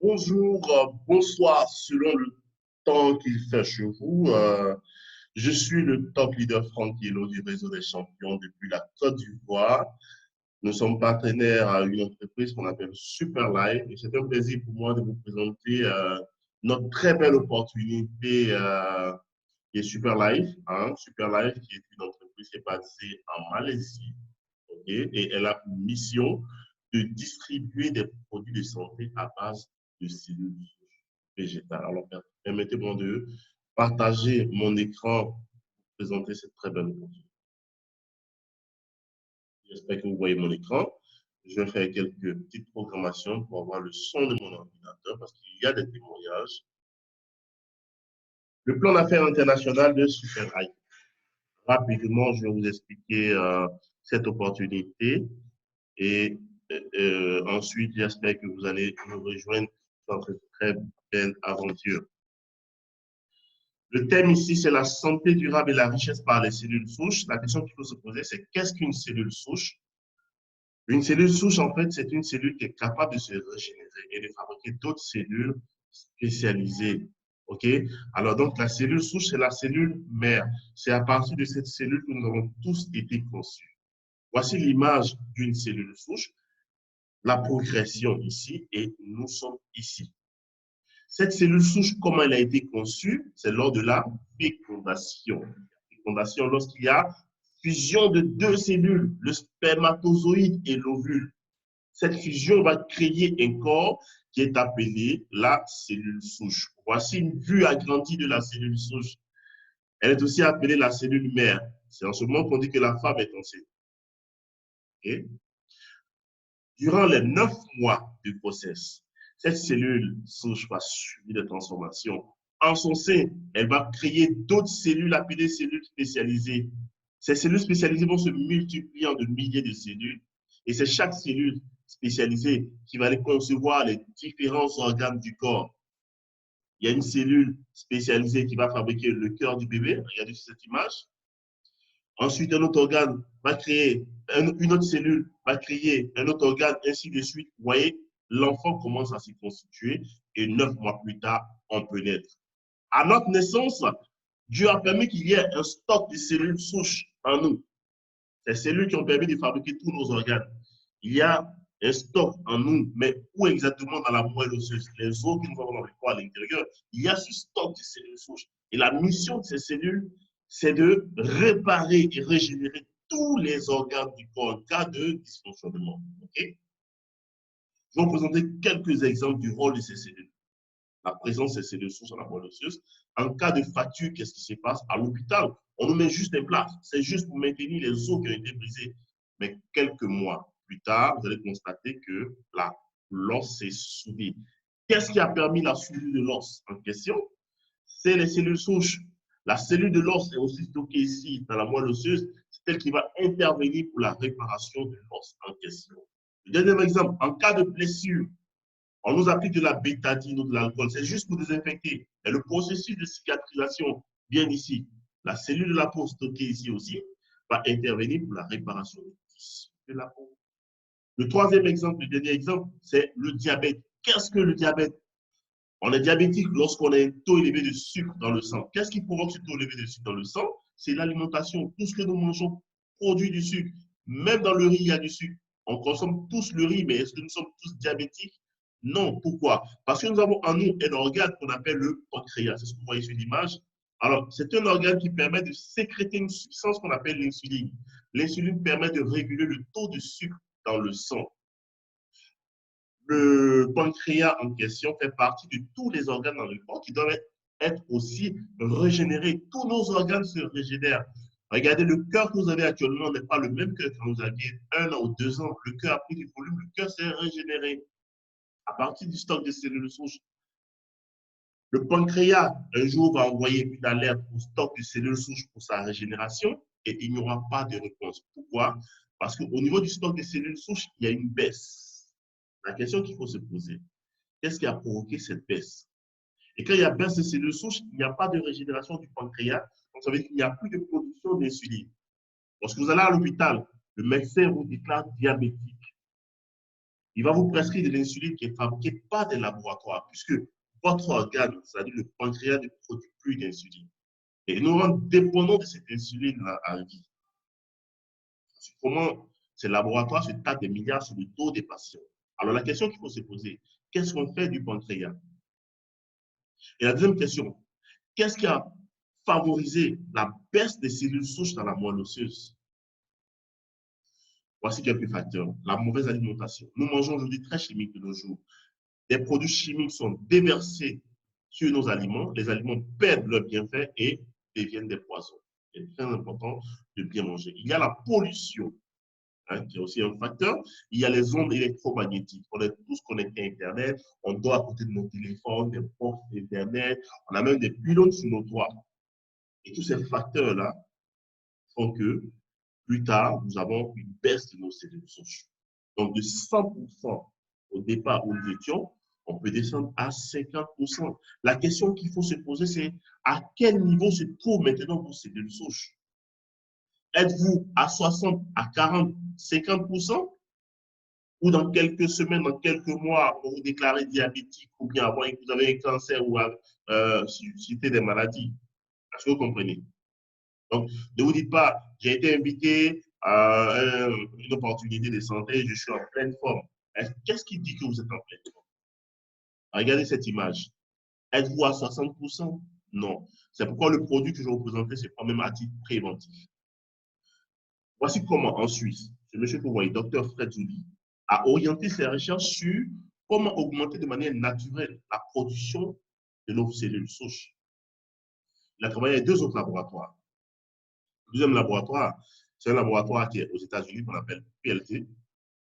Bonjour, bonsoir, selon le temps qu'il fait chez vous. Je suis le top leader Franck Hielo du réseau des champions depuis la Côte d'Ivoire. Nous sommes partenaires à une entreprise qu'on appelle Super Life et c'est un plaisir pour moi de vous présenter notre très belle opportunité qui est Super Life. Super Life qui est une entreprise qui est basée en Malaisie, et elle a pour mission de distribuer des produits de santé à base de cellules végétales. Alors, permettez-moi de partager mon écran pour présenter cette très belle opportunité. J'espère que vous voyez mon écran. Je vais faire quelques petites programmations pour avoir le son de mon ordinateur parce qu'il y a des témoignages. Le plan d'affaires international de SuperHight. Rapidement, je vais vous expliquer cette opportunité et ensuite, j'espère que vous allez nous rejoindre dans cette très belle aventure. Le thème ici, c'est la santé durable et la richesse par les cellules souches. La question qu'il faut se poser, c'est qu'est-ce qu'une cellule souche? Une cellule souche, en fait, c'est une cellule qui est capable de se régénérer et de fabriquer d'autres cellules spécialisées. OK? Alors, donc, la cellule souche, c'est la cellule mère. C'est à partir de cette cellule que nous avons tous été conçus. Voici l'image d'une cellule souche, la progression ici, et nous sommes ici. Cette cellule souche, comment elle a été conçue? C'est lors de la fécondation. Fécondation, lorsqu'il y a fusion de deux cellules, le spermatozoïde et l'ovule. Cette fusion va créer un corps qui est appelé la cellule souche. Voici une vue agrandie de la cellule souche. Elle est aussi appelée la cellule mère. C'est en ce moment qu'on dit que la femme est enceinte. Okay? Durant les 9 mois de grossesse, cette cellule souche va subir des transformations. En son sein, elle va créer d'autres cellules appelées cellules spécialisées. Ces cellules spécialisées vont se multiplier en de milliers de cellules et c'est chaque cellule spécialisée qui va aller concevoir les différents organes du corps. Il y a une cellule spécialisée qui va fabriquer le cœur du bébé. Regardez sur cette image. Ensuite, un autre organe va créer, une autre cellule va créer un autre organe, ainsi de suite. Vous voyez, l'enfant commence à se constituer et 9 mois plus tard, on peut naître. À notre naissance, Dieu a permis qu'il y ait un stock de cellules souches en nous. Ces cellules qui ont permis de fabriquer tous nos organes. Il y a un stock en nous, mais où exactement dans la moelle osseuse? Les os que nous avons dans le corps à l'intérieur, il y a ce stock de cellules souches. Et la mission de ces cellules, c'est de réparer et régénérer tous les organes du corps en cas de dysfonctionnement. Okay? Je vais vous présenter quelques exemples du rôle de ces cellules. La présence de ces cellules souches dans la moelle osseuse. En cas de fracture, qu'est-ce qui se passe? À l'hôpital, on nous met juste un plâtre. C'est juste pour maintenir les os qui ont été brisés. Mais quelques mois plus tard, vous allez constater que l'os s'est soudé. Qu'est-ce qui a permis la soudure de l'os en question? C'est les cellules souches. La cellule de l'os est aussi stockée ici, dans la moelle osseuse. C'est elle qui va intervenir pour la réparation de l'os en question. Le deuxième exemple, en cas de blessure, on nous applique de la bétadine ou de l'alcool. C'est juste pour désinfecter. Et le processus de cicatrisation vient d'ici. La cellule de la peau stockée ici aussi va intervenir pour la réparation de la peau. Le troisième exemple, le dernier exemple, c'est le diabète. Qu'est-ce que le diabète? On est diabétique lorsqu'on a un taux élevé de sucre dans le sang. Qu'est-ce qui provoque ce taux élevé de sucre dans le sang? C'est l'alimentation. Tout ce que nous mangeons produit du sucre. Même dans le riz, il y a du sucre. On consomme tous le riz, mais est-ce que nous sommes tous diabétiques? Non. Pourquoi? Parce que nous avons en nous un organe qu'on appelle le pancréas. C'est ce que vous voyez sur l'image. Alors, c'est un organe qui permet de sécréter une substance qu'on appelle l'insuline. L'insuline permet de réguler le taux de sucre dans le sang. Le pancréas en question fait partie de tous les organes dans le corps qui doivent être aussi régénérés. Tous nos organes se régénèrent. Regardez, le cœur que vous avez actuellement n'est pas le même cœur que quand vous aviez 1 an ou 2 ans. Le cœur a pris du volume, le cœur s'est régénéré à partir du stock de cellules souches. Le pancréas, un jour, va envoyer une alerte au stock de cellules souches pour sa régénération et il n'y aura pas de réponse. Pourquoi? Parce qu'au niveau du stock de cellules souches, il y a une baisse. La question qu'il faut se poser, qu'est-ce qui a provoqué cette baisse? Et quand il y a baisse de cellules souches, il n'y a pas de régénération du pancréas, donc ça veut dire qu'il n'y a plus de production d'insuline. Lorsque vous allez à l'hôpital, le médecin vous déclare diabétique. il va vous prescrire de l'insuline qui est fabriquée par des laboratoires, puisque votre organe, c'est-à-dire le pancréas, ne produit plus d'insuline. Et nous rend dépendants de cette insuline-là à vie. Comment ces laboratoires se tapent des milliards sur le dos des patients. Alors la question qu'il faut se poser, qu'est-ce qu'on fait du pancréas? Et la deuxième question, qu'est-ce qui a favorisé la baisse des cellules souches dans la moelle osseuse? Voici quelques facteurs. La mauvaise alimentation. Nous mangeons aujourd'hui très chimique de nos jours. Des produits chimiques sont déversés sur nos aliments. Les aliments perdent leurs bienfaits et deviennent des poisons. C'est très important de bien manger. Il y a la pollution, hein, qui est aussi un facteur. Il y a les ondes électromagnétiques. On est tous connectés à Internet. On dort à côté de nos téléphones, des portes d'Internet. On a même des pylônes sur nos toits. Et tous ces facteurs-là font que plus tard, nous avons une baisse de nos cellules souches. Donc, de 100% au départ où nous étions, on peut descendre à 50%. La question qu'il faut se poser, c'est à quel niveau se trouvent maintenant vos cellules souches? Êtes-vous à 60, à 40, 50%? Ou dans quelques semaines, dans quelques mois, vous vous déclarez diabétique ou bien avant que vous avez un cancer ou suscité des maladies? Est-ce que vous comprenez? Donc, ne vous dites pas, j'ai été invité à une opportunité de santé, je suis en pleine forme. Qu'est-ce qui dit que vous êtes en pleine forme? Regardez cette image. Êtes-vous à 60%? Non. C'est pourquoi le produit que je vais vous présenter, c'est quand même à titre préventif. Voici comment, en Suisse, ce monsieur que vous voyez, Dr. Fred Joly, a orienté ses recherches sur comment augmenter de manière naturelle la production de nos cellules souches. Il a travaillé avec deux autres laboratoires. Le deuxième laboratoire, c'est un laboratoire qui est aux États-Unis qu'on appelle PLT.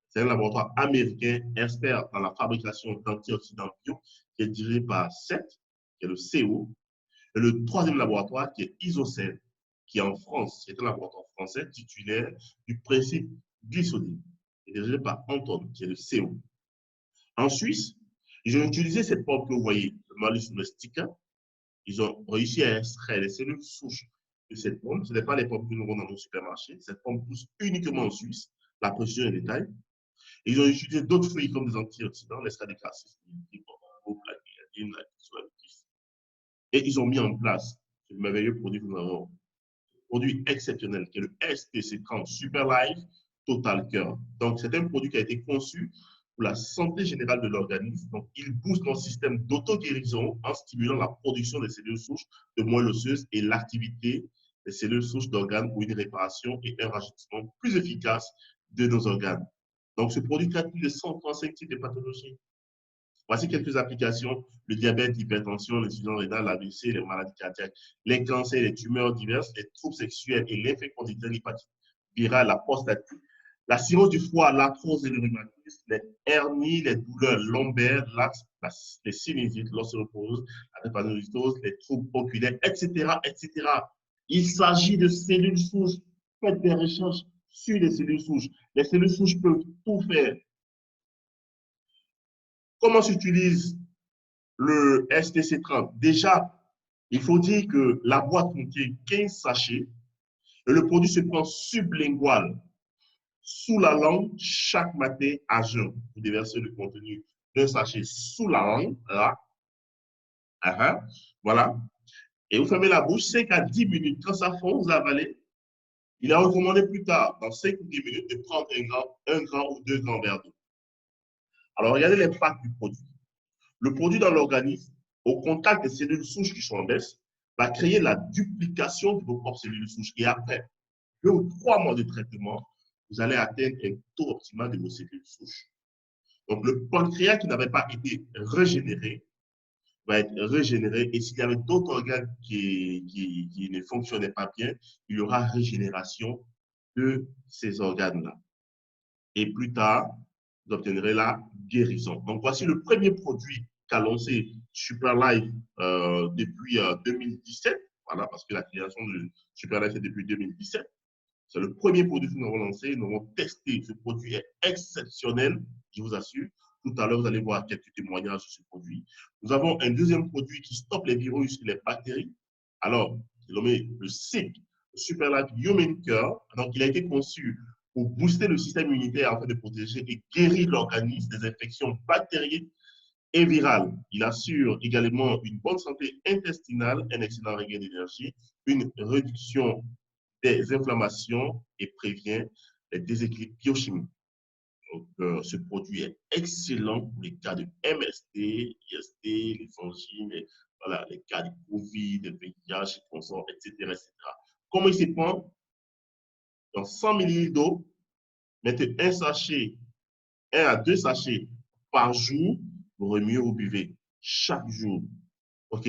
C'est un laboratoire américain expert dans la fabrication d'antioxydants bio qui est dirigé par CET, qui est le CO. Et le troisième laboratoire qui est Isocel, qui est en France, c'est un laboratoire français titulaire du principe glycoside, qui est dirigé par Anton, qui est le CO. En Suisse, ils ont utilisé cette pomme que vous voyez, le Malus domestica. Ils ont réussi à extraire les cellules souches de cette pomme. Ce n'est pas les pommes que nous avons dans nos supermarchés. Cette pomme pousse uniquement en Suisse. La précision est détail. Ils ont utilisé d'autres fruits comme des antioxydants, les stradicassis, et ils ont mis en place ce merveilleux produit que nous avons, produit exceptionnel, qui est le STC30 Super Life Total Cœur. Donc, c'est un produit qui a été conçu pour la santé générale de l'organisme. Donc, il booste notre système d'auto-guérison en stimulant la production des cellules souches de moelle osseuse et l'activité des cellules souches d'organes pour une réparation et un rajeunissement plus efficace de nos organes. Donc, ce produit traite plus de 135 types de pathologies. Voici quelques applications: le diabète, l'hypertension, l'insuffisance rénale, l'AVC, les maladies cardiaques, les cancers, les tumeurs diverses, les troubles sexuels et l'infection l'hépatite virale, la prostatique, la cirrhose du foie, l'arthrose et le rhumatisme, les hernies, les douleurs lombaires, les sinusites, l'ostéoporose, la drépanocytose, les troubles oculaires, etc., etc. Il s'agit de cellules souches. Faites des recherches sur les cellules souches. Les cellules souches peuvent tout faire. Comment s'utilise le STC30? Déjà, il faut dire que la boîte contient 15 sachets et le produit se prend sublingual, sous la langue, chaque matin à jeun. Vous déversez le contenu d'un sachet sous la langue, là. Voilà. Et vous fermez la bouche 5 à 10 minutes. Quand ça fond, vous avalez. Il est recommandé plus tard, dans 5 ou 10 minutes, de prendre un grand ou 2 grands verres d'eau. Alors, regardez l'impact du produit. Le produit dans l'organisme, au contact des cellules souches qui sont en baisse, va créer la duplication de vos propres cellules souches. Et après 2 ou 3 mois de traitement, vous allez atteindre un taux optimal de vos cellules souches. Donc, le pancréas qui n'avait pas été régénéré va être régénéré. Et s'il y avait d'autres organes qui ne fonctionnaient pas bien, il y aura régénération de ces organes-là. Et plus tard, vous obtiendrez la guérison. Donc, voici le premier produit qu'a lancé Superlife depuis 2017. Voilà, parce que la création de Superlife est depuis 2017. C'est le premier produit que nous avons lancé. Nous avons testé. Ce produit est exceptionnel, je vous assure. Tout à l'heure, vous allez voir quelques témoignages sur ce produit. Nous avons un deuxième produit qui stoppe les virus et les bactéries. Alors, c'est nommé le SIC, Superlife Human Cure. Donc, il a été conçu pour booster le système immunitaire afin de protéger et guérir l'organisme des infections bactériennes et virales. Il assure également une bonne santé intestinale, un excellent regain d'énergie, une réduction des inflammations et prévient les déséquilibres biochimiques. Donc, ce produit est excellent pour les cas de MST, IST, les angines, voilà, les cas de COVID, de VIH, etc., etc. Comment il se prend? Dans 100 ml d'eau, mettez un sachet, 1 à 2 sachets par jour, vous remuez, vous buvez chaque jour. OK?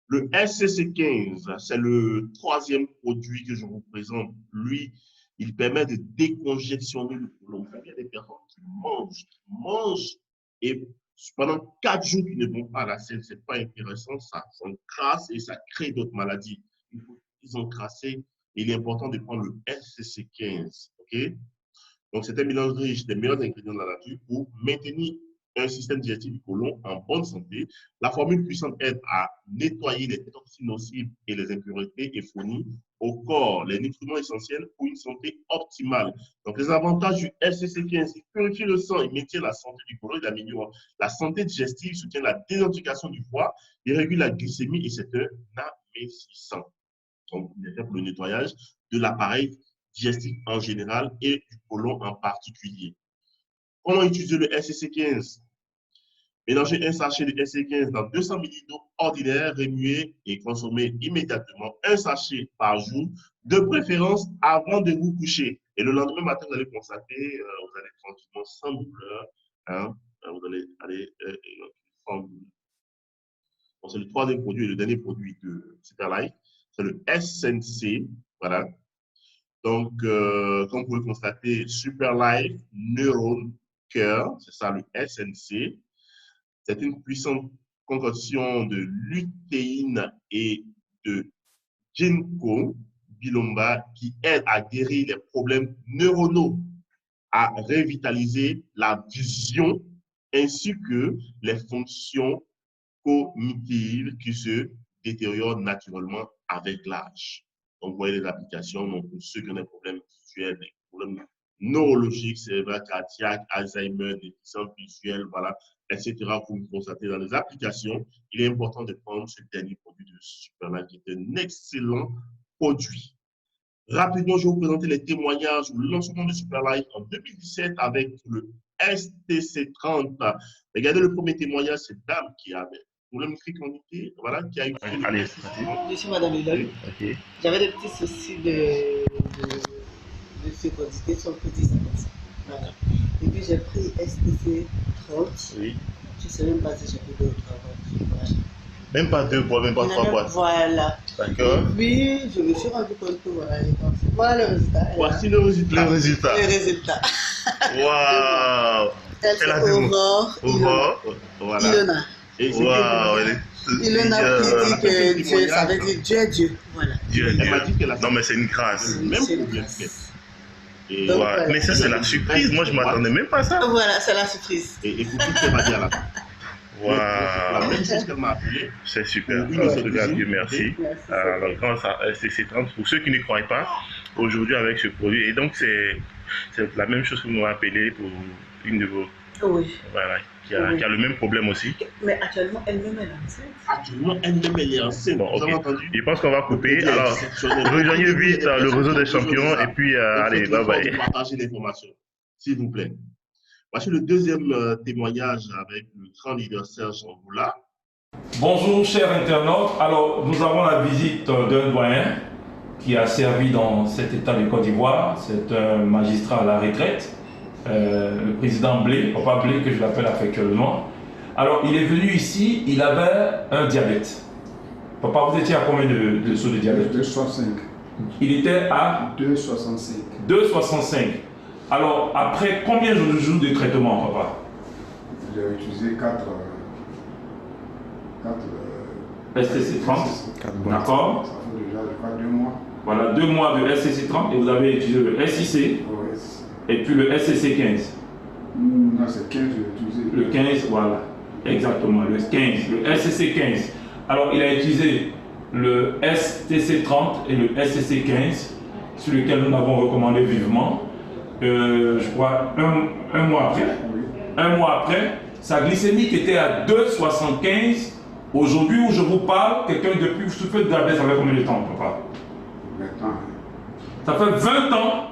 Le SCC15, c'est le troisième produit que je vous présente. Lui, il permet de décongestionner le côlon. Il y a des personnes qui mangent et pendant 4 jours qui ne vont pas à la selle. Ce n'est pas intéressant, ça encrasse et ça crée d'autres maladies. Ils ont crassé. Il est important de prendre le SCC15. OK? Donc, c'est un mélange riche des meilleurs ingrédients de la nature pour maintenir un système digestif du côlon en bonne santé. La formule puissante aide à nettoyer les toxines nocives et les impuretés et fournit au corps les nutriments essentiels pour une santé optimale. Donc, les avantages du FCC15, il purifie le sang, il maintient la santé du côlon, il améliore la santé digestive, soutient la désintoxication du foie, il régule la glycémie et c'est un amincissant. Donc, il est fait pour le nettoyage de l'appareil digestif en général et du côlon en particulier. Comment utiliser le SCC15? Mélangez un sachet de SCC15 dans 200 ml d'eau ordinaire, remuez et consommez immédiatement un sachet par jour, de préférence avant de vous coucher. Et le lendemain matin, vous allez constater, vous allez tranquillement sans douleur, hein, vous allez aller sans douleur. C'est le troisième produit et le dernier produit de Superlife, c'est le SNC, voilà. Donc, comme vous pouvez constater, Superlife Neuron Cœur, c'est ça le SNC. C'est une puissante concoction de lutéine et de ginkgo biloba qui aide à guérir les problèmes neuronaux, à revitaliser la vision ainsi que les fonctions cognitives qui se détériorent naturellement avec l'âge. Donc, vous voyez les applications, donc pour ceux qui ont des problèmes visuels, des problèmes neurologiques, cérébrales, cardiaques, Alzheimer, déficience visuelle, voilà, etc. Vous le constatez dans les applications. Il est important de prendre ce dernier produit de Superlife qui est un excellent produit. Rapidement, je vais vous présenter les témoignages ou le lancement de Superlife en 2017 avec le STC30. Regardez le premier témoignage, c'est dame qui avait problème de fécondité, voilà, qui a eu. Allez, je suis Madame Elon. ok. J'avais des petits soucis de fécondité sur le petit sein. Voilà. Et puis j'ai pris STC 30. Oui. Je ne sais même pas si j'ai pris 2 ou 3 fois. Voilà. Même pas 2 fois, même pas 3 fois. Voilà. D'accord. Et puis je me suis rendu compte que voilà, voilà le résultat. Voici le résultat. Le résultat. Le résultat. Waouh. Elle c'est Aurore. Voilà. Ilona. Wow, Ilona qui dit que Dieu, ça veut dire Dieu est Dieu. Voilà. Dieu est Dieu. Elle m'a dit qu'elle a Non, mais c'est une grâce. le même problème fait. Et donc, voilà. Mais ça, c'est la surprise. Moi, je ne m'attendais même pas à ça. Voilà, c'est la surprise. Et écoutez ce qu'elle m'a dit à la fin. Wow. La même chose qu'elle m'a appelé. C'est super. Oui, Dieu merci. Alors, grâce à STC30, pour ceux qui ne croient pas, aujourd'hui avec ce produit, et donc c'est la même chose que vous m'avez appelé pour une de vos. Oui. Voilà, qui a le même problème aussi. Mais actuellement, elle-même elle est enceinte. Actuellement, elle-même elle est enceinte. Bon, Vous avez ok. entendu? Je pense qu'on va couper. Alors, rejoignez vite le réseau des champions et puis allez, bye bye. Partagez l'information, s'il vous plaît. Voici le deuxième témoignage avec le grand leader Serge Angoula. Bonjour chers internautes, alors nous avons la visite d'un doyen qui a servi dans cet état de Côte d'Ivoire, c'est un magistrat à la retraite, le président Blé, Papa Blé que je l'appelle affectueusement. Alors il est venu ici, il avait un diabète. Papa, vous étiez à combien de sauts de diabète? 2,65. Il était à 2,65. 2,65. Alors après combien de jours de traitement, papa? J'ai utilisé 4 STC30. D'accord. Ça fait déjà, je crois, 2 mois. Voilà, 2 mois de SCC30 et vous avez utilisé le SIC et puis le SCC15. Non, c'est 15, j'ai utilisé. Le 15, voilà, exactement, le 15, le SCC15. Alors, il a utilisé le STC30 et le SCC15 sur lequel nous l'avons recommandé vivement. Je crois un mois après. Oui. Un mois après, sa glycémie qui était à 2,75. Aujourd'hui où je vous parle, quelqu'un depuis souffre de diabète, ça fait combien de temps, papa? 20 ans. Ça fait 20 ans.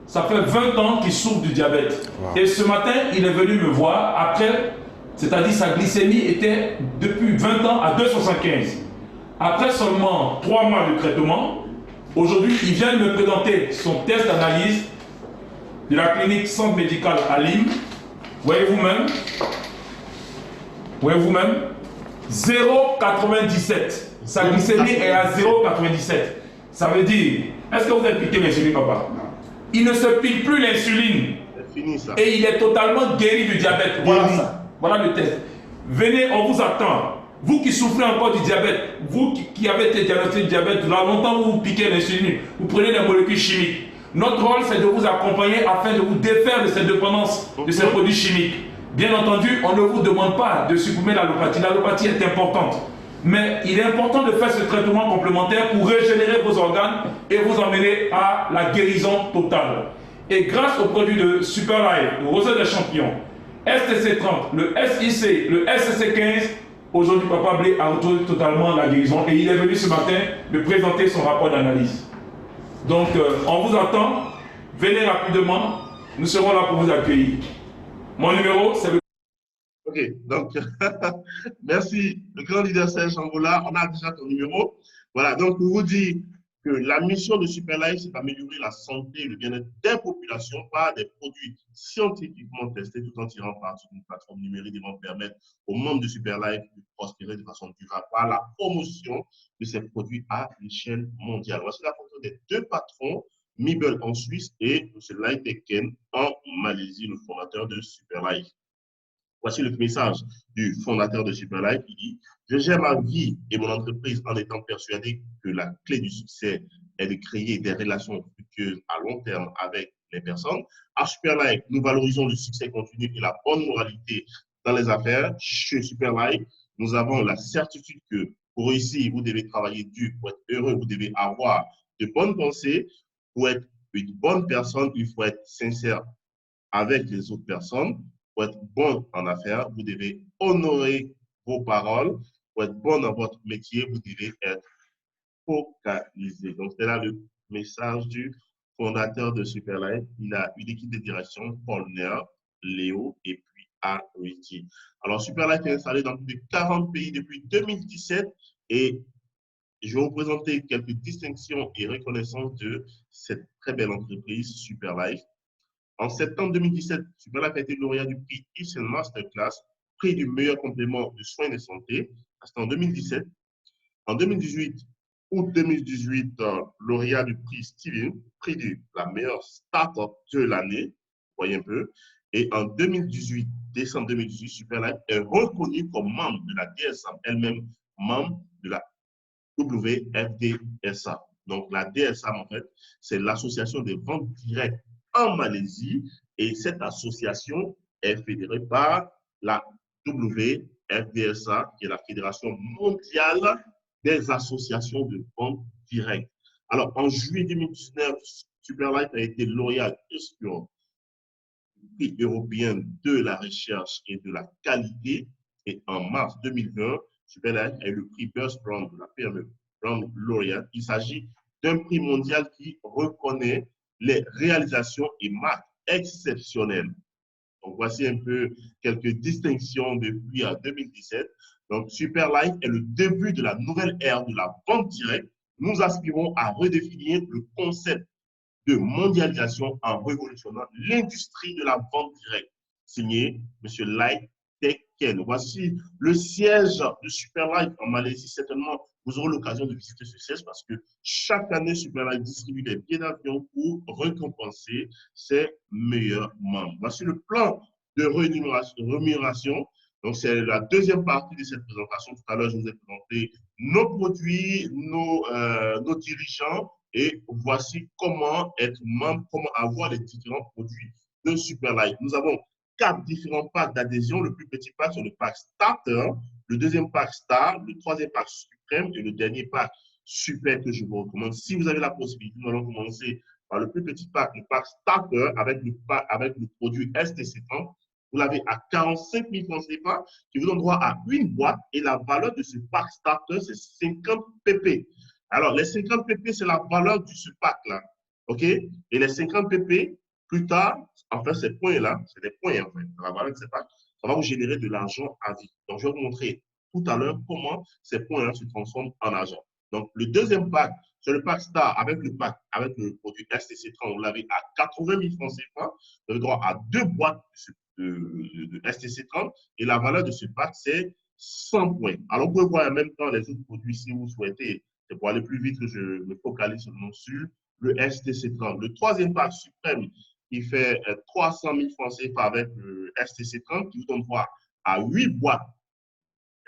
Ça fait 20 ans qu'il souffre du diabète. Wow. Et ce matin, il est venu me voir après, c'est-à-dire sa glycémie était depuis 20 ans à 2,75. Après seulement 3 mois de traitement, aujourd'hui, il vient de me présenter son test d'analyse de la clinique Centre Médical à Lille. Voyez vous-même. Voyez vous-même. 0,97. Sa glycémie est à 0,97. Ça veut dire, est-ce que vous êtes piqué l'insuline, papa? Non. Il ne se pique plus l'insuline. C'est fini ça. Et il est totalement guéri du diabète. Voilà ça. Voilà le test. Venez, on vous attend. Vous qui souffrez encore du diabète, vous qui avez été diagnostiqué du diabète, là longtemps vous piquez l'insuline, vous prenez des molécules chimiques. Notre rôle, c'est de vous accompagner afin de vous défaire de cette dépendance, de ces produits chimiques. Bien entendu, on ne vous demande pas de supprimer l'allopathie. L'allopathie est importante. Mais il est important de faire ce traitement complémentaire pour régénérer vos organes et vous emmener à la guérison totale. Et grâce aux produits de Superlife, le Rosée des Champions, STC30, le SIC, le SCC15, aujourd'hui, Papa Blé a retrouvé totalement la guérison et il est venu ce matin me présenter son rapport d'analyse. Donc, on vous attend. Venez rapidement. Nous serons là pour vous accueillir. Mon numéro, c'est le... Ok, donc, merci, le grand leader Serge Angola. On a déjà ton numéro. Voilà, donc, pour vous dire que la mission de Superlife, c'est d'améliorer la santé et le bien-être des populations par des produits scientifiquement testés tout en tirant parti d'une plateforme numérique devant permettre aux membres de Superlife de prospérer de façon durable par la promotion de ces produits à l'échelle mondiale. Voici la photo des deux patrons, Mibel en Suisse et M. Laiteken en Malaisie, le fondateur de Superlife. Voici le message du fondateur de Superlife qui dit « Je gère ma vie et mon entreprise en étant persuadé que la clé du succès est de créer des relations fructueuses à long terme avec les personnes. À Superlife, nous valorisons le succès continu et la bonne moralité dans les affaires. Chez Superlife, nous avons la certitude que pour réussir, vous devez travailler dur. Pour être heureux, vous devez avoir de bonnes pensées. Pour être une bonne personne, il faut être sincère avec les autres personnes. Pour être bon en affaires, vous devez honorer vos paroles. Pour être bon dans votre métier, vous devez être focalisé. Donc, c'est là le message du fondateur de Superlife. Il a une équipe de direction, Paul Nair, Léo et puis Ariti. Alors, Superlife est installé dans plus de 40 pays depuis 2017 et je vais vous présenter quelques distinctions et reconnaissances de cette très belle entreprise Superlife. En septembre 2017, Superlife a été lauréat du prix Eastern Masterclass, prix du meilleur complément de soins de santé. C'était en 2017. En 2018, août 2018, lauréat du prix Steven, prix de la meilleure start-up de l'année. Voyez un peu. Et en 2018, décembre 2018, Superlife est reconnu comme membre de la DSA, elle-même membre de la WFDSA. Donc, la DSA, en fait, c'est l'association des ventes directes en Malaisie et cette association est fédérée par la WFDSA, qui est la Fédération mondiale des associations de vente directe. Alors, en juillet 2019, Superlife a été lauréat sur le prix européen de la recherche et de la qualité et en mars 2020, Superlife a eu le prix Best Brand de la PME Brand Laureate. Il s'agit d'un prix mondial qui reconnaît les réalisations et marques exceptionnelles. Donc, voici un peu quelques distinctions depuis 2017. Donc, Superlife est le début de la nouvelle ère de la vente directe. Nous aspirons à redéfinir le concept de mondialisation en révolutionnant l'industrie de la vente directe. Signé M. Laiteken. Voici le siège de Superlife en Malaisie. Certainement, vous aurez l'occasion de visiter ce siège parce que chaque année, Superlife distribue des billets d'avion pour récompenser ses meilleurs membres. Voici le plan de rémunération. Donc, c'est la deuxième partie de cette présentation. Tout à l'heure, je vous ai présenté nos produits, nos dirigeants et voici comment être membre, comment avoir les différents produits de Superlife. Nous avons 4 différents packs d'adhésion. Le plus petit pack, c'est le pack Starter. Le deuxième pack Star, le troisième pack Suprême et le dernier pack super que je vous recommande. Si vous avez la possibilité, nous allons commencer par le plus petit pack, le pack starter avec le produit STC30. Vous l'avez à 45 000 francs CFA, qui vous donne droit à une boîte et la valeur de ce pack starter, c'est 50 pp. Alors, les 50 pp, c'est la valeur de ce pack-là. OK? Et les 50 pp, plus tard, en fait, ces points-là, c'est des points, en fait, la valeur de ces packs, ça va vous générer de l'argent à vie. Donc, je vais vous montrer tout à l'heure comment ces points-là se transforment en argent. Donc, le deuxième pack, c'est le pack Star avec le produit STC30. Vous l'avez à 80 000 francs CFA. Vous avez droit à 2 boîtes de STC30 et la valeur de ce pack, c'est 100 points. Alors, vous pouvez voir en même temps les autres produits si vous souhaitez. C'est pour aller plus vite que je me focalise seulement sur le STC30. Le troisième pack suprême, il fait 300 000 francs CFA avec le STC30 qui vous donne droit à 8 boîtes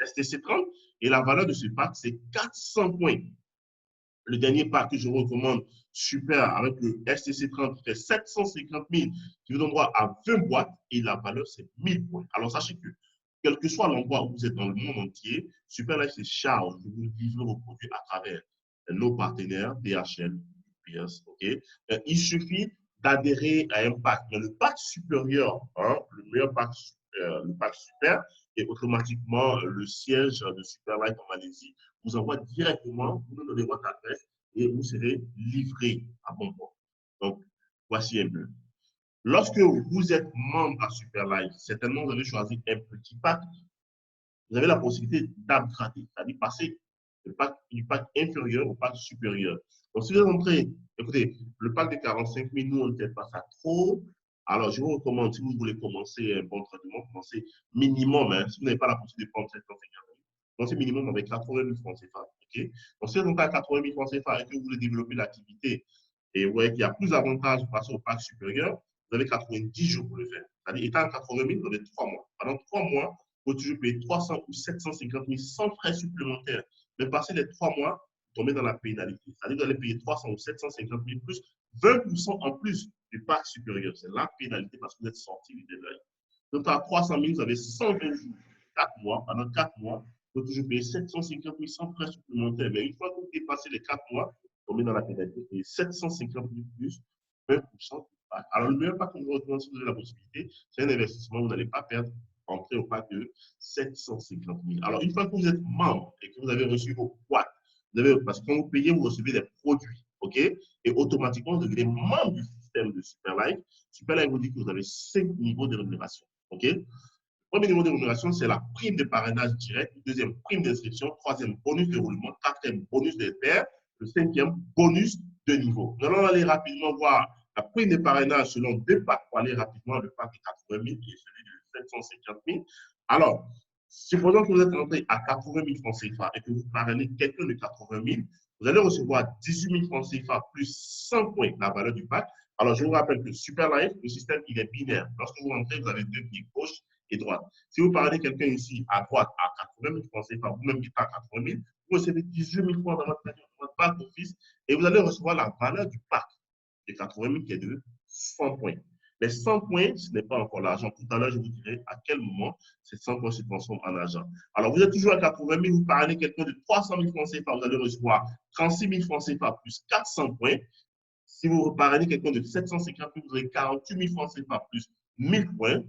STC30 et la valeur de ce pack, c'est 400 points. Le dernier pack que je recommande, super, avec le STC30 qui fait 750 000, qui vous donne droit à 20 boîtes et la valeur, c'est 1000 points. Alors, sachez que, quel que soit l'endroit où vous êtes dans le monde entier, Superlife se charge de vous livrer vos produits à travers nos partenaires, DHL, UPS, OK? Il suffit d'adhérer à un pack. Mais le pack supérieur, hein, le meilleur pack, le pack super, et automatiquement le siège de Superlife en Malaisie vous envoie directement, vous nous donnez votre adresse et vous serez livré à bon port. Donc, voici un peu. Lorsque vous êtes membre à Superlife, certainement vous avez choisi un petit pack, vous avez la possibilité d'upgrader, c'est-à-dire passer du pack inférieur au pack supérieur. Donc, si vous êtes entré, écoutez, le pack de 45 000, nous, on ne fait pas ça trop. Alors, je vous recommande, si vous voulez commencer un bon traitement, commencez minimum, hein, si vous n'avez pas la possibilité de prendre 750 000, commencez minimum avec 80 000 francs CFA. Okay? Donc, si vous êtes à 80 000 francs CFA et que vous voulez développer l'activité et vous voyez qu'il y a plus d'avantages de passer au pack supérieur, vous avez 90 jours pour le faire. C'est-à-dire, étant à 80 000, vous avez 3 mois. Pendant 3 mois, vous pouvez toujours payer 300 ou 750 000 sans frais supplémentaires. Mais passer les 3 mois, vous tombez dans la pénalité. C'est-à-dire, vous allez payer 300 ou 750 000 plus 20% en plus du pack supérieur. C'est la pénalité parce que vous êtes sorti du deadline. Donc, à 300 000, vous avez 120 jours, 4 mois. Pendant 4 mois, vous pouvez toujours payer 750 000 sans frais supplémentaires. Mais une fois que vous dépassez les 4 mois, vous tombez dans la pénalité. Vous payez 750 000 plus 20% du pack. Alors, le meilleur pack que vous recommande, si vous avez la possibilité, c'est un investissement. Vous n'allez pas perdre entrer au pack de 750 000. Alors, une fois que vous êtes membre et que vous avez reçu vos boîtes, parce que quand vous payez, vous recevez des produits, OK? Et automatiquement, vous devenez membre du système de Superlife. Superlife vous dit que vous avez 5 niveaux de rémunération, OK? Le premier niveau de rémunération, c'est la prime de parrainage direct. Le deuxième, prime d'inscription. Troisième, bonus de roulement. Quatrième, bonus de pair. Le cinquième, bonus de niveau. Nous allons aller rapidement voir la prime de parrainage selon 2 packs pour aller rapidement. Le pack de 80 000 et celui de 750 000. Alors, supposons que vous êtes rentré à 80 000 francs CFA et que vous parrainez quelqu'un de 80 000, vous allez recevoir 18 000 francs CFA plus 100 points la valeur du pack. Alors, je vous rappelle que Superlife, le système, il est binaire. Lorsque vous rentrez, vous avez 2 pieds, gauche et droite. Si vous parrainez quelqu'un ici à droite à 80 000 francs CFA, vous-même qui êtes à 80 000, vous recevez 18 000 francs dans votre pack d'office et vous allez recevoir la valeur du pack de 80 000 qui est de 100 points. Les 100 points, ce n'est pas encore l'argent. Tout à l'heure, je vous dirai à quel moment ces 100 points se transforment en argent. Alors, vous êtes toujours à 80 000, vous parrainez quelqu'un de 300 000 francs CFA, vous allez recevoir 36 000 francs CFA plus 400 points. Si vous parrainez quelqu'un de 750 000, vous aurez 48 000 francs CFA plus 1000 points.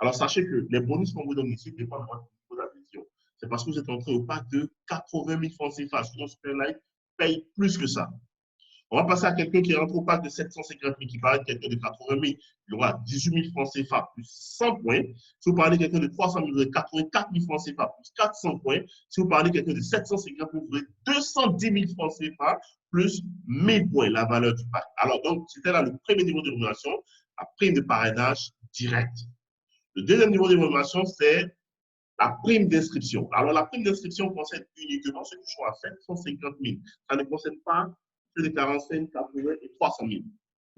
Alors, sachez que les bonus qu'on vous donne ici dépendent de votre niveau d'adhésion. C'est parce que vous êtes entré au pack de 80 000 francs CFA. Sinon, Superlife paye plus que ça. On va passer à quelqu'un qui rentre au pack de 750 000, qui parle quelqu'un de 80 000, il aura 18 000 francs CFA plus 100 points. Si vous parlez de quelqu'un de 300 000, vous aurez 84 000 francs CFA plus 400 points. Si vous parlez de quelqu'un de 750 000, vous aurez 210 000 francs CFA plus 1000 points, la valeur du pack. Alors, donc, c'était là le premier niveau de rémunération, la prime de parrainage direct. Le deuxième niveau de rémunération, c'est la prime d'inscription. Alors, la prime d'inscription concerne uniquement ceux qui sont à 750 000. Ça ne concerne pas ceux de 45, 80 et 300 000.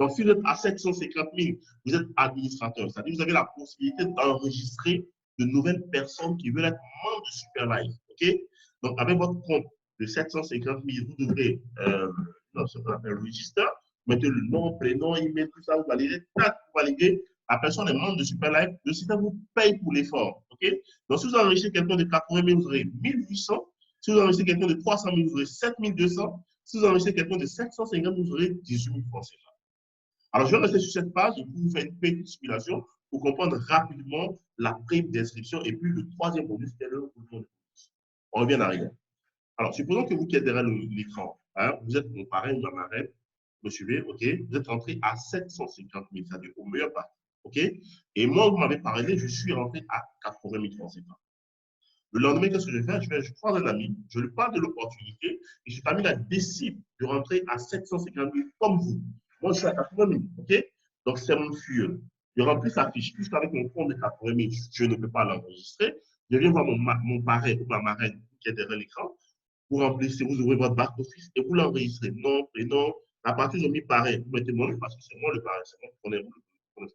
Donc, si vous êtes à 750 000, vous êtes administrateur. C'est-à-dire que vous avez la possibilité d'enregistrer de nouvelles personnes qui veulent être membres de Superlife. OK? Donc, avec votre compte de 750 000, vous devrez, ce qu'on appelle register, mettez le nom, prénom, email, tout ça, vous validez, la personne est membre de Superlife, le système vous paye pour l'effort. OK? Donc, si vous enregistrez quelqu'un de 80 000, vous aurez 1 800. Si vous enregistrez quelqu'un de 300 000, vous aurez 7 200. Si vous enregistrez quelqu'un de 750, vous aurez 18 000 francs CFA. Alors, je vais rester sur cette page et vous faire une petite simulation pour comprendre rapidement la prime d'inscription et puis le troisième bonus, qui est le roulement de bonus. On revient en arrière. Alors, supposons que vous qui êtes derrière l'écran, hein, vous êtes mon parrain ou ma marraine, me suivez, ok? Vous êtes rentré à 750 000, c'est-à-dire au meilleur pas, ok? Et moi, vous m'avez parlé, je suis rentré à 80 000 francs CFA. Le lendemain, qu'est-ce que je fais? Je prends un ami, je lui parle de l'opportunité et je termine la décide de rentrer à 750 000 comme vous. Moi, je suis à 80 000, ok? Donc, c'est mon fuel. Je remplis sa fiche, puisqu'avec mon compte de 80 000, je ne peux pas l'enregistrer. Je viens voir mon parrain ou ma marraine qui est derrière l'écran. Vous remplissez, vous ouvrez votre barre d'office et vous l'enregistrez. Non, prénom. À partir de mon parrain, vous mettez mon nom parce que c'est moi le parrain, c'est moi qui connais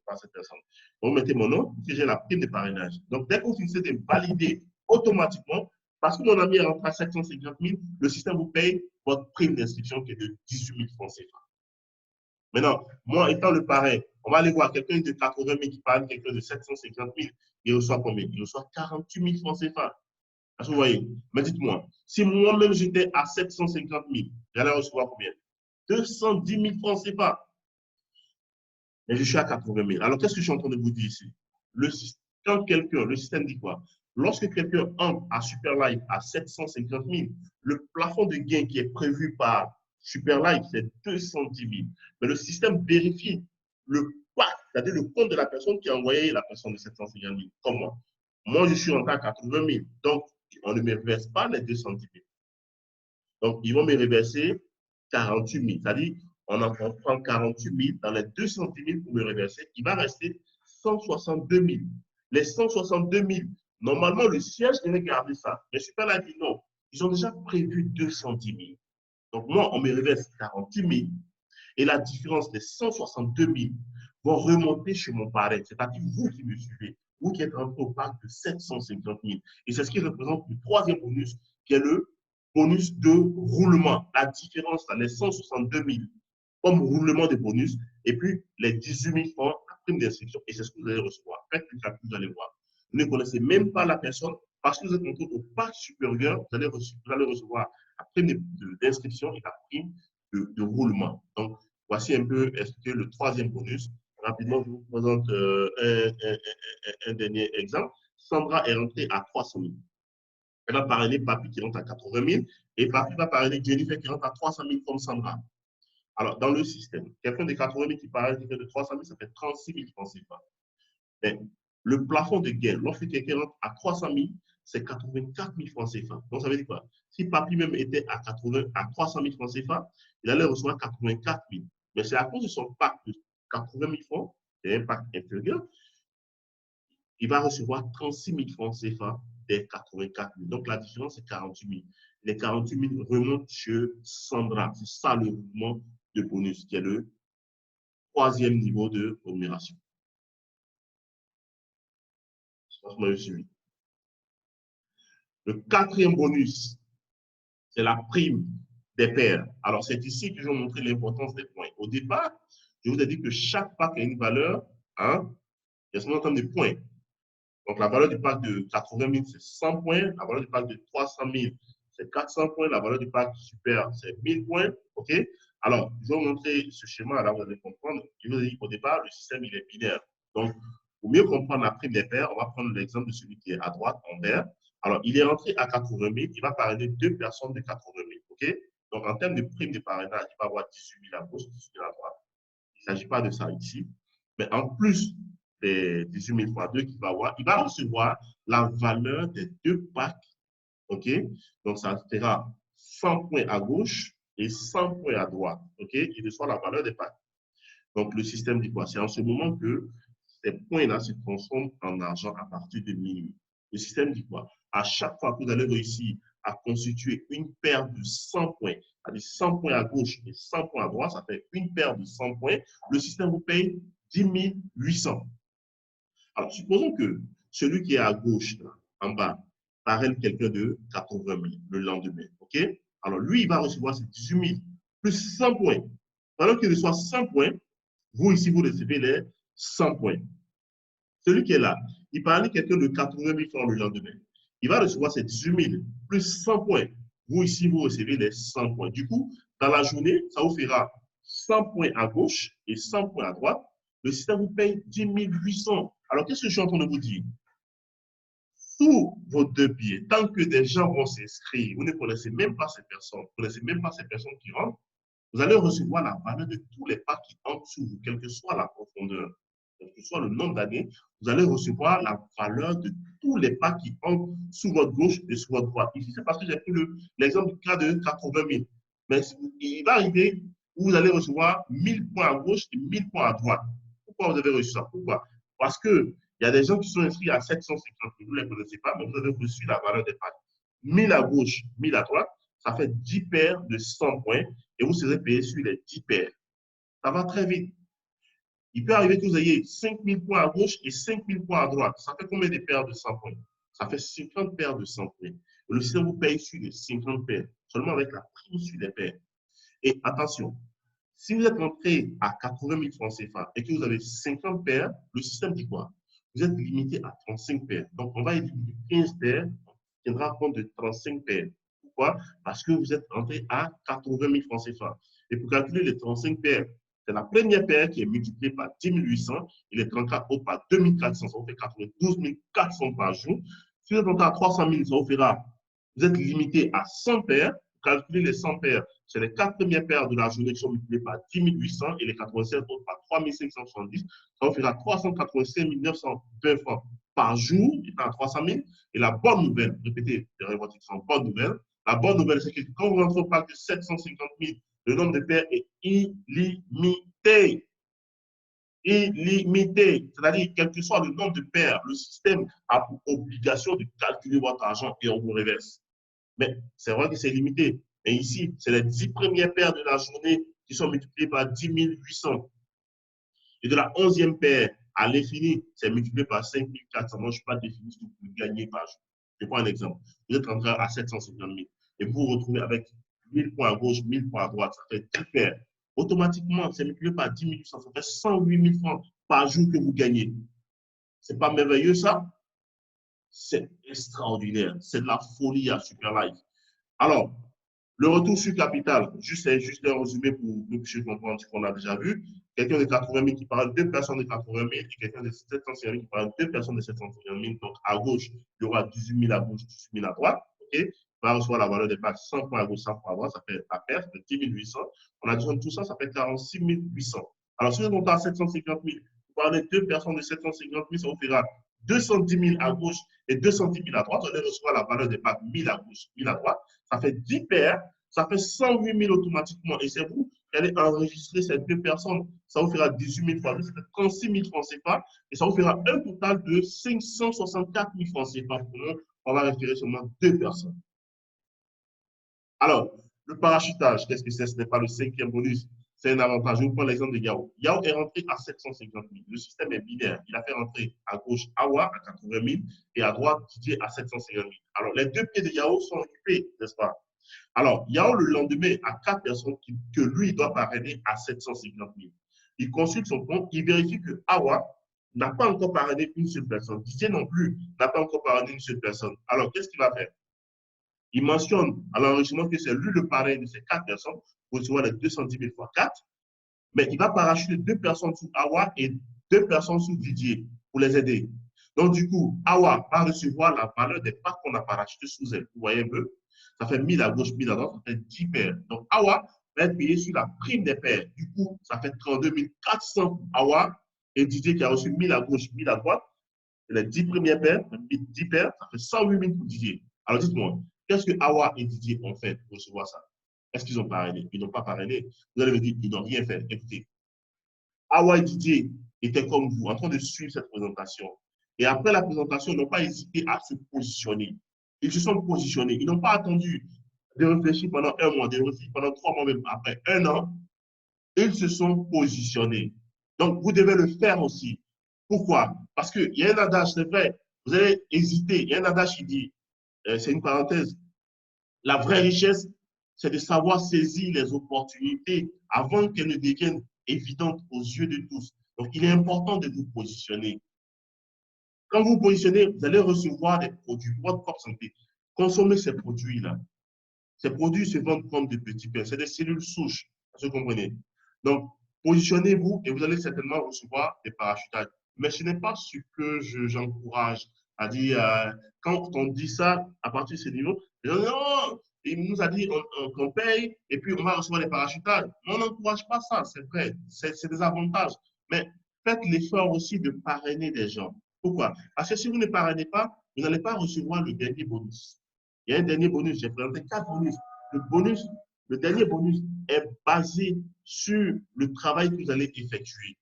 pas cette personne. Vous mettez mon nom, puis j'ai la prime de parrainage. Donc, dès que vous finissez de valider automatiquement, parce que mon ami est rentré à 750 000, le système vous paye votre prime d'inscription qui est de 18 000 francs CFA. Maintenant, moi, étant le parrain, on va aller voir quelqu'un de 80 000 qui parle, quelqu'un de 750 000, il reçoit combien? Il reçoit 48 000 francs CFA. Est-ce que vous voyez? Mais dites-moi, si moi-même j'étais à 750 000, j'allais recevoir combien? 210 000 francs CFA. Mais je suis à 80 000. Alors, qu'est-ce que je suis en train de vous dire ici? Quand quelqu'un, le système dit quoi? Lorsque quelqu'un entre à Superlife à 750 000, le plafond de gain qui est prévu par Superlife, c'est 210 000. Mais le système vérifie le PAC, c'est-à-dire le compte de la personne qui a envoyé la personne de 750 000. Comme moi. Moi, je suis rentré à 80 000. Donc, on ne me reverse pas les 210 000. Donc, ils vont me reverser 48 000. C'est-à-dire, on prend 48 000 dans les 210 000 pour me reverser. Il va rester 162 000. Les 162 000, normalement, le siège devait garder ça. Mais Superlife dit non. Ils ont déjà prévu 210 000. Donc, moi, on me reverse 48 000. Et la différence des 162 000 vont remonter chez mon parrain. C'est-à-dire, vous qui me suivez, vous qui êtes rentré au parc de 750 000. Et c'est ce qui représente le troisième bonus, qui est le bonus de roulement. La différence, c'est les 162 000 comme roulement de bonus, et puis les 18 000 francs à prime d'inscription. Et c'est ce que vous allez recevoir. Faites le calcul, vous allez voir. Vous ne connaissez même pas la personne, parce que vous êtes rentré au parc supérieur, vous allez recevoir la prime d'inscription et la prime de roulement. Donc, voici un peu le troisième bonus. Rapidement, je vous présente un dernier exemple. Sandra est rentrée à 300 000. Elle va parrainer Papi qui rentre à 80 000 et Papi va parrainer Jennifer qui rentre à 300 000 comme Sandra. Alors, dans le système, quelqu'un de 80 000 qui parraine quelqu'un de 300 000, ça fait 36 000 francs CFA. Mais le plafond de gain, lorsque quelqu'un rentre à 300 000, c'est 84 000 francs CFA. Donc, ça veut dire quoi? Si Papi même était à 300 000 francs CFA, il allait recevoir 84 000. Mais c'est à cause de son pacte de 80 000 francs, et un pacte inférieur, il va recevoir 36 000 francs CFA des 84 000. Donc, la différence, c'est 48 000. Les 48 000 remontent chez Sandra. C'est ça le mouvement de bonus, qui est le troisième niveau de rémunération. Je pense que vous m'avez suivi. Le quatrième bonus, c'est la prime des pairs. Alors, c'est ici que je vais vous montrer l'importance des points. Au départ, je vous ai dit que chaque pack a une valeur, hein, il y a ce qu'on entend des points. Donc, la valeur du pack de 80 000, c'est 100 points. La valeur du pack de 300 000, c'est 400 points. La valeur du pack super, c'est 1000 points. OK? Alors, je vais vous montrer ce schéma, là, vous allez comprendre. Je vous ai dit qu'au départ, le système, il est binaire. Donc, pour mieux comprendre la prime des pairs, on va prendre l'exemple de celui qui est à droite, en vert. Alors, il est rentré à 80 000. Il va parrainer deux personnes de 80 000. OK? Donc, en termes de prime de parrainage, il va avoir 18 000 à gauche, 18 000 à droite. Il ne s'agit pas de ça ici. Mais en plus des 18 000 fois 2 qu'il va avoir, il va recevoir la valeur des deux packs. OK? Donc, ça fera 100 points à gauche et 100 points à droite. OK? Il reçoit la valeur des packs. Donc, le système dit quoi? C'est en ce moment que ces points-là se transforment en argent à partir de minuit. Le système dit quoi? À chaque fois que vous allez réussir à constituer une paire de 100 points, c'est-à-dire 100 points à gauche et 100 points à droite, ça fait une paire de 100 points, le système vous paye 10 800. Alors, supposons que celui qui est à gauche, là, en bas, parraine quelqu'un de 80 000 le lendemain. OK? Alors, lui, il va recevoir ces 18 000 plus 100 points. Pendant qu'il reçoit 100 points, vous, ici, vous recevez les 100 points. Celui qui est là, il parraine quelqu'un de 80 000 francs le lendemain. Il va recevoir ces 18 000 plus 100 points. Vous, ici, vous recevez les 100 points. Du coup, dans la journée, ça vous fera 100 points à gauche et 100 points à droite. Le système vous paye 10 800. Alors, qu'est-ce que je suis en train de vous dire? Sous vos deux pieds, tant que des gens vont s'inscrire, vous ne connaissez même pas ces personnes, vous ne connaissez même pas ces personnes qui rentrent, vous allez recevoir la valeur de tous les pas qui entrent sous vous, quelle que soit la profondeur, quel que soit le nombre d'années, vous allez recevoir la valeur de tous les pas qui entrent sous votre gauche et sous votre droite. Ici, c'est parce que j'ai pris l'exemple du cas de 80 000. Mais il va arriver où vous allez recevoir 1000 points à gauche et 1000 points à droite. Pourquoi vous avez reçu ça? Pourquoi? Parce que il y a des gens qui sont inscrits à 750 000, vous ne les connaissez pas, mais vous avez reçu la valeur des pas. 1000 à gauche, 1000 à droite, ça fait 10 paires de 100 points et vous serez payé sur les 10 paires. Ça va très vite. Il peut arriver que vous ayez 5000 points à gauche et 5000 points à droite. Ça fait combien de paires de 100 points? Ça fait 50 paires de 100 points. Et le système vous paye sur les 50 paires, seulement avec la prime sur les paires. Et attention, si vous êtes rentré à 80 000 francs CFA et que vous avez 50 paires, le système dit quoi? Vous êtes limité à 35 paires. Donc, on va éliminer 15 paires, on tiendra compte de 35 paires. Pourquoi? Parce que vous êtes rentré à 80 000 francs CFA. Et pour calculer les 35 paires, c'est la première paire qui est multipliée par 10 800 et les 34 autres par 2400. Ça vous fait 92 400 par jour. Si vous êtes rentré à 300 000, ça vous fera, vous êtes limité à 100 paires. Calculer les 100 paires, c'est les 4 premières paires de la journée qui sont multipliées par 10 800 et les 87 autres par 3 570. Ça vous fera 385 920 francs par jour, il est à 300 000. Et la bonne nouvelle, répétez, votre bonne nouvelle, la bonne nouvelle, c'est que quand vous rentrez au parc de 750 000, le nombre de paires est illimité. Illimité. C'est-à-dire, quel que soit le nombre de paires, le système a pour obligation de calculer votre argent et on vous reverse. Mais c'est vrai que c'est limité. Et ici, c'est les 10 premières paires de la journée qui sont multipliées par 10 800. Et de la 11e paire à l'infini, c'est multiplié par 5 400. Moi, je ne suis pas défini ce que vous gagnez par jour. Je prends un exemple. Vous êtes rentré à 750 000 et vous vous retrouvez avec 1000 points à gauche, 1000 points à droite, ça fait 10 paires. Automatiquement, c'est multiplié par 10 800. Ça fait 108 000 francs par jour que vous gagnez. Ce n'est pas merveilleux, ça? C'est extraordinaire. C'est de la folie à Superlife. Alors, le retour sur capital, juste un résumé pour nous puissions comprendre ce qu'on a déjà vu. Quelqu'un de 80 000 qui parle de 2 personnes de 80 000 et quelqu'un de 750 000 qui parle de 2 personnes de 750 000. Donc, à gauche, il y aura 18 000 à gauche, 18 000 à droite. Okay? On va recevoir la valeur des pages 100 points à gauche, 100 points à droite, ça fait la perte de 10 800. On additionne tout ça, ça fait 46 800. Alors, si vous montez à 750 000, vous parlez de 2 personnes de 750 000, ça vous fera 210 000 à gauche et 210 000 à droite. On allez recevoir la valeur des pages 1000 à gauche, 1000 à droite. Ça fait 10 paires, ça fait 108 000 automatiquement. Et c'est vous qui allez enregistrer ces 2 personnes. Ça vous fera 18 000 fois 2, ça fait 36 000 francs CFA. Et ça vous fera un total de 564 000 francs CFA. On va référer seulement 2 personnes. Alors, le parachutage, qu'est-ce que c'est? Ce n'est pas le 5e bonus. C'est un avantage. Je vous prends l'exemple de Yao. Yao est rentré à 750 000. Le système est binaire. Il a fait rentrer à gauche Awa à 80 000 et à droite Didier à 750 000. Alors, les 2 pieds de Yao sont occupés, n'est-ce pas? Alors, Yao, le lendemain, a 4 personnes que lui doit parrainer à 750 000. Il consulte son compte, il vérifie que Awa n'a pas encore parrainé une seule personne. Didier non plus n'a pas encore parrainé une seule personne. Alors, qu'est-ce qu'il va faire? Il mentionne à l'enregistrement que c'est lui le parrain de ces 4 personnes pour recevoir les 210 000 fois 4, mais il va parachuter 2 personnes sous Awa et 2 personnes sous Didier pour les aider. Donc, du coup, Awa va recevoir la valeur des parts qu'on a parachutés sous elle. Vous voyez un peu? Ça fait 1000 à gauche, 1000 à droite, ça fait 10 paires. Donc, Awa va être payé sur la prime des paires. Du coup, ça fait 32 400 Awa et Didier qui a reçu 1000 à gauche, 1000 à droite. Et les 10 premières paires, 10 paires, ça fait 108 000 pour Didier. Alors, dites-moi, qu'est-ce que Awa et Didier ont fait pour recevoir ça? Est-ce qu'ils ont parrainé? Ils n'ont pas parrainé. Vous allez me dire qu'ils n'ont rien fait. Écoutez, Awa et Didier étaient comme vous, en train de suivre cette présentation. Et après la présentation, ils n'ont pas hésité à se positionner. Ils se sont positionnés. Ils n'ont pas attendu de réfléchir pendant 1 mois, de réfléchir pendant 3 mois, même après 1 an. Ils se sont positionnés. Donc, vous devez le faire aussi. Pourquoi? Parce qu'il y a un adage, c'est vrai, vous allez hésiter. Il y a un adage qui dit, c'est une parenthèse, la vraie richesse, c'est de savoir saisir les opportunités avant qu'elles ne deviennent évidentes aux yeux de tous. Donc, il est important de vous positionner. Quand vous vous positionnez, vous allez recevoir des produits pour votre propre santé. Consommez ces produits-là. Ces produits se vendent comme des petits pains. C'est des cellules souches, vous comprenez. Donc, positionnez-vous et vous allez certainement recevoir des parachutages. Mais ce n'est pas ce que j'encourage. C'est-à-dire, quand on dit ça, à partir de ce niveau, les gens disent, oh, il nous a dit qu'on paye et puis on va recevoir des parachutages. On n'encourage pas ça, c'est vrai. C'est des avantages. Mais faites l'effort aussi de parrainer des gens. Pourquoi? Parce que si vous ne parrainez pas, vous n'allez pas recevoir le dernier bonus. Il y a un dernier bonus. J'ai présenté 4 bonus. Le dernier bonus est basé sur le travail que vous allez effectuer.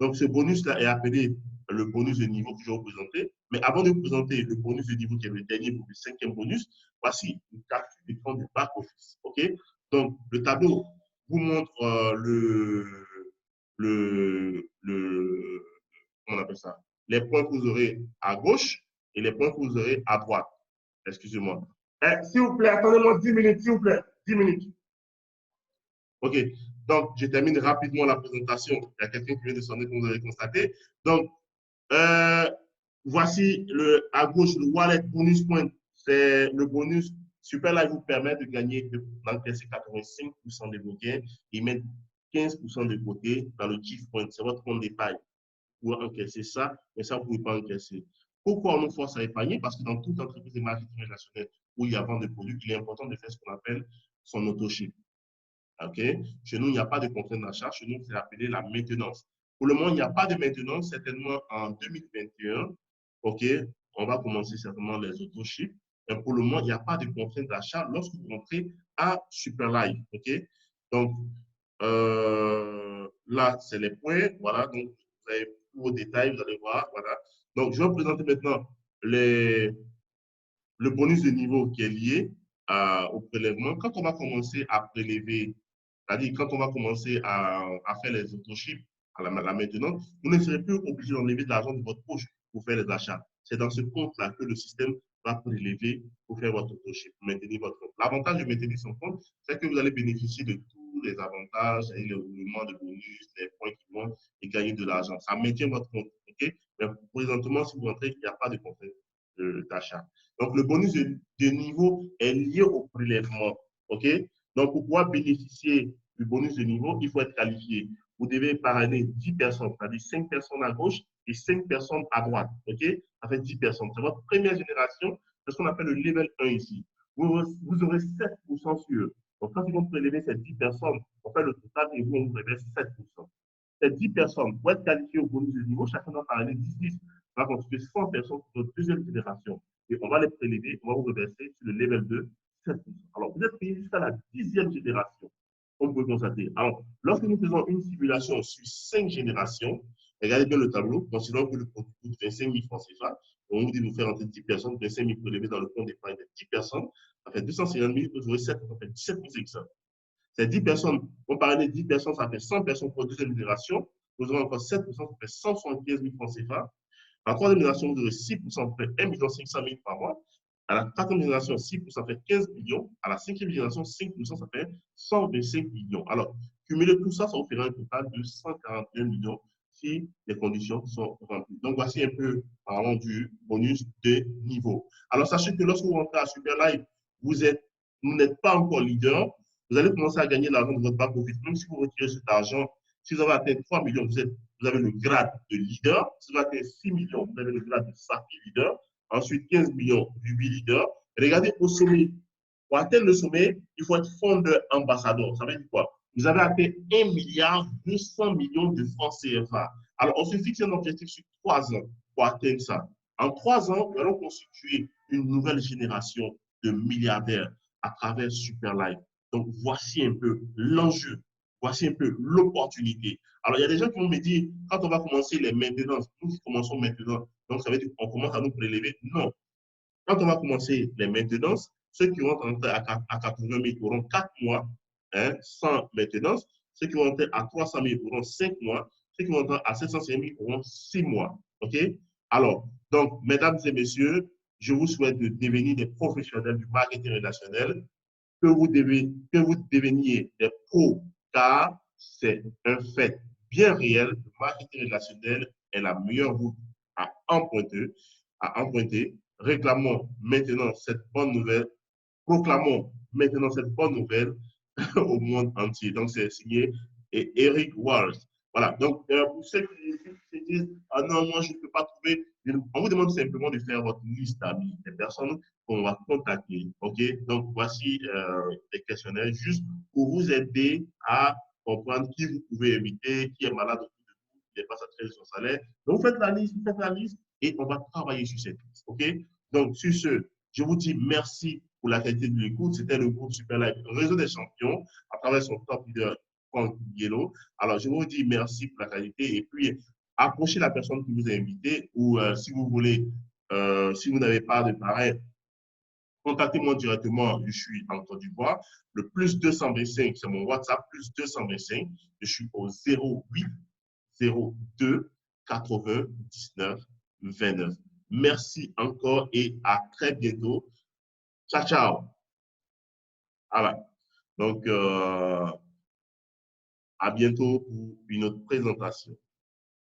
Donc, ce bonus-là est appelé le bonus de niveau que je vais vous présenter. Mais avant de vous présenter le bonus de niveau qui est le dernier pour le 5e bonus, voici une capture d'écran du back-office. OK? Donc, le tableau vous montre comment on appelle ça? Les points que vous aurez à gauche et les points que vous aurez à droite. Excusez-moi. S'il vous plaît, attendez-moi 10 minutes, s'il vous plaît. 10 minutes. OK. Donc, je termine rapidement la présentation. Il y a quelqu'un qui vient de sonner, comme vous avez constaté. Donc, voici à gauche, le Wallet Bonus Point. C'est le bonus. Superlive vous permet de gagner, d'encaisser 85% de vos gains et mettre 15% de côté dans le GIF Point. C'est votre compte d'épargne. Vous pouvez encaisser ça, mais ça, vous ne pouvez pas encaisser. Pourquoi on nous force à épargner? Parce que dans toute entreprise de marketing relationnel où il y a vente de produits, il est important de faire ce qu'on appelle son auto-ship. OK? Chez nous, il n'y a pas de contrainte d'achat. Chez nous, c'est appelé la maintenance. Pour le moment, il n'y a pas de maintenance. Certainement, en 2021, OK, on va commencer certainement les auto-ships. Mais pour le moment, il n'y a pas de contrainte d'achat lorsque vous rentrez à Superlive. OK? Donc, là, c'est les points. Voilà. Donc, vous avez tous vos détails. Vous allez voir. Voilà. Donc, je vais vous présenter maintenant le bonus de niveau qui est lié au prélèvement. Quand on va commencer à prélever, c'est-à-dire quand on va commencer à faire les autoships à la maintenance, vous ne serez plus obligé d'enlever de l'argent de votre poche pour faire les achats. C'est dans ce compte-là que le système va prélever pour faire votre autoship, pour maintenir votre compte. L'avantage de maintenir son compte, c'est que vous allez bénéficier de tous les avantages, les roulements de bonus, les points qui vont et gagner de l'argent. Ça maintient votre compte. OK? Mais présentement, si vous rentrez, il n'y a pas de contrainte d'achat. Donc, le bonus de niveau est lié au prélèvement. OK? Donc, pour pouvoir bénéficier du bonus de niveau, il faut être qualifié. Vous devez parrainer 10 personnes, c'est-à-dire 5 personnes à gauche et 5 personnes à droite. OK? Ça fait 10 personnes. C'est votre première génération. C'est ce qu'on appelle le level 1 ici. Vous aurez 7% sur eux. Donc, quand ils vont prélever ces 10 personnes, on fait le total et vous, on vous révèle 7%. Ces 10 personnes, pour être qualifiées au bonus de niveau, chacun doit parrainer 10. Ça va constituer 100 personnes pour notre deuxième génération. Et on va les prélever, on va vous reverser sur le level 2, 7%. Alors, vous êtes payé jusqu'à la 10e génération, on peut constater. Alors, lorsque nous faisons une simulation sur 5 générations, regardez bien le tableau, considérons que le produit coûte 25 000 francs CFA, on vous dit de vous faire entrer 10 personnes, 25 000 prélevés dans le compte d'épargne de 10 personnes, ça fait 250 000, vous aurez 7, ça fait 17 500. Ces 10 personnes, on parlait de 10 personnes, ça fait 100 personnes pour la deuxième génération, vous aurez encore 7%, ça fait 175 000 francs CFA. À la troisième génération, vous aurez 6%, ça fait 1 500 000 par mois. À la quatrième génération, 6%, ça fait 15 millions. À la cinquième génération, 5%, ça fait 125 millions. Alors, cumuler tout ça, ça vous fera un total de 141 millions si les conditions sont remplies. Donc, voici un peu, parlons du bonus de niveau. Alors, sachez que lorsque vous rentrez à Superlive, vous n'êtes pas encore leader. Vous allez commencer à gagner l'argent de votre back-office. Même si vous retirez cet argent, si vous avez atteint 3 millions, vous avez le grade de leader. Si vous avez atteint 6 millions, vous avez le grade de SAFI leader. Ensuite, 15 millions, Ruby leader. Et regardez au sommet. Pour atteindre le sommet, il faut être fondeur ambassadeur. Ça veut dire quoi? Vous avez atteint 1 milliard 200 millions de francs CFA. Alors, on se fixe un objectif sur 3 ans pour atteindre ça. En 3 ans, nous allons constituer une nouvelle génération de milliardaires à travers Superlive. Donc, voici un peu l'enjeu. Voici un peu l'opportunité. Alors, il y a des gens qui vont me dire, quand on va commencer les maintenances, nous commençons maintenant, donc ça veut dire qu'on commence à nous prélever. Non. Quand on va commencer les maintenances, ceux qui vont entrer à 80 000 auront 4 mois sans maintenance. Ceux qui vont entrer à 300 000 auront 5 mois. Ceux qui vont entrer à 750 000 auront 6 mois. OK? Alors, donc, mesdames et messieurs, je vous souhaite de devenir des professionnels du marketing relationnel, que vous deveniez des pros, car c'est un fait bien réel. Le marketing relationnel est la meilleure route à emprunter. Réclamons maintenant cette bonne nouvelle. Proclamons maintenant cette bonne nouvelle au monde entier. Donc, c'est signé Eric Walls. Voilà. Donc, pour ceux qui disent, ah non, moi, je ne peux pas trouver, on vous demande simplement de faire votre liste d'amis, des personnes qu'on va contacter. OK? Donc, voici des questionnaires juste pour vous aider à comprendre qui vous pouvez inviter, qui est malade autour de vous, qui n'est pas satisfait de son salaire. Donc, vous faites la liste et on va travailler sur cette liste. OK? Donc, sur ce, je vous dis merci pour la qualité de l'écoute. C'était le groupe Super Life Réseau des Champions à travers son top leader, Franck Yellow. Alors, je vous dis merci pour la qualité et puis approchez la personne qui vous a invité ou si vous voulez, si vous n'avez pas de pareil, contactez-moi directement. Je suis en Côte d'Ivoire. Le plus 225, c'est mon WhatsApp, plus 225. Je suis au 08 02 99 29. Merci encore et à très bientôt. Ciao, ciao. Voilà. Donc, à bientôt pour une autre présentation.